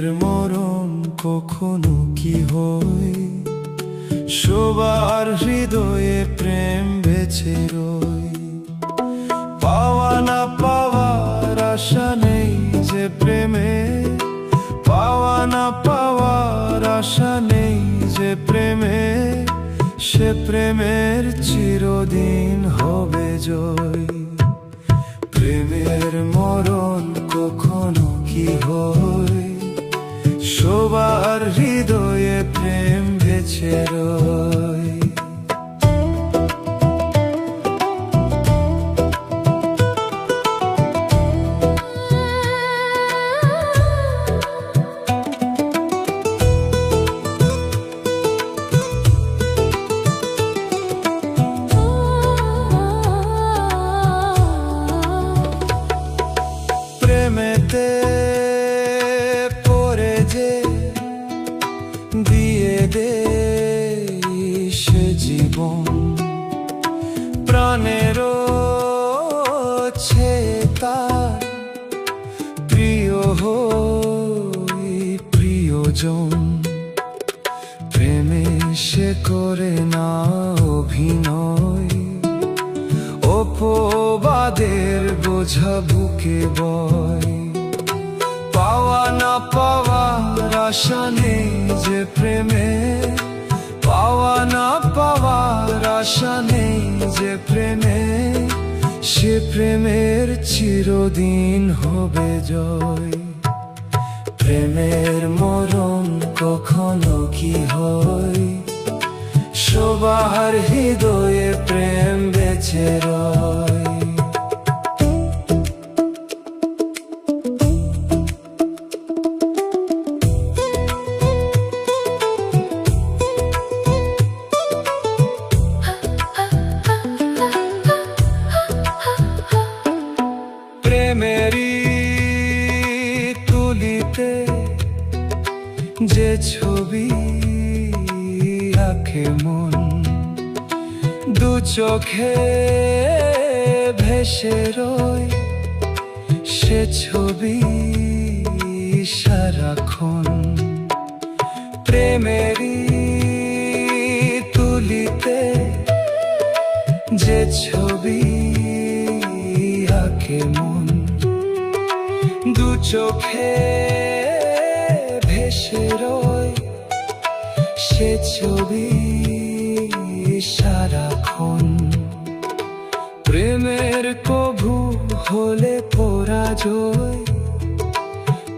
প্রেমের মরণ কখনো কি হয়, সবার হৃদয়ে প্রেম বেঁচে রয়। পাওয়া না পাওয়ার আশা নেই যে প্রেমে, পাওয়া না পাওয়ার আশা নেই যে প্রেমে, সে প্রেমের চিরদিন হবে জয়। প্রেমের মরণ কখনো কি হয়, সবার হৃদয়ে প্রেম বেঁচে রয়। প্রেমেতে পড়ে যে দিয়ে দে সে জীবন, প্রাণেরও তার প্রিয় হই প্রিয়জন। প্রেমে সে করে না অভিনয়, অপবাদের বোঝা বুকে বয়। পাওয়া না পাওয়ার আশা নেই যে প্রেমে, পাওয়া না পাওয়ার আশা নেই যে প্রেমে, সে প্রেমের চিরদিন হবে জয়। প্রেমের মরণ কখনো কি হয়, সবার হৃদয়ে প্রেম বেঁচে রয়। প্রেমেরই তুলিতে যে ছবি আঁকে মন, দু চোখে ভেসে রয় সে ছবি সারাক্ষণ। প্রেমেরই তুলিতে যে ছবি আঁকে মন, দু চোখে ভেসে রয় সে ছবি সারাক্ষণ। প্রেমের কভু হলে পরাজয়,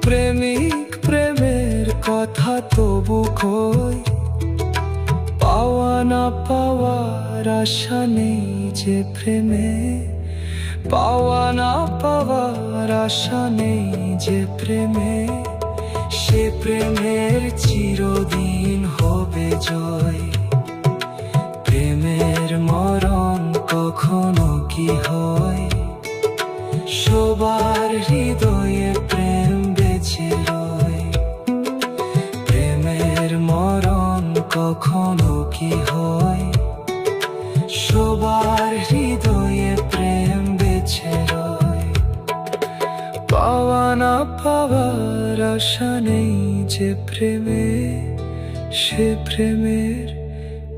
প্রেমিক প্রেমের কথা তবু কই। পাওয়া না পাওয়ার আশা নেই যে প্রেমে, পাওয়া না পাওয়ার আশা নেই যে প্রেমে, সে প্রেমের চিরদিন হবে জয়। প্রেমের মরণ কখনো কি হয়, সবার হৃদয়ে প্রেম বেঁচে রয়। প্রেমের মরণ কখনো কি হয়, সবার হৃদয়ে প্রেম বেঁচে রয়। পাওয়া না পাওয়ার আশা নেই যে প্রেমে, সে প্রেমের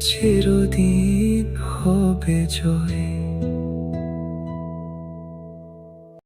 চিরদিন হবে জয়।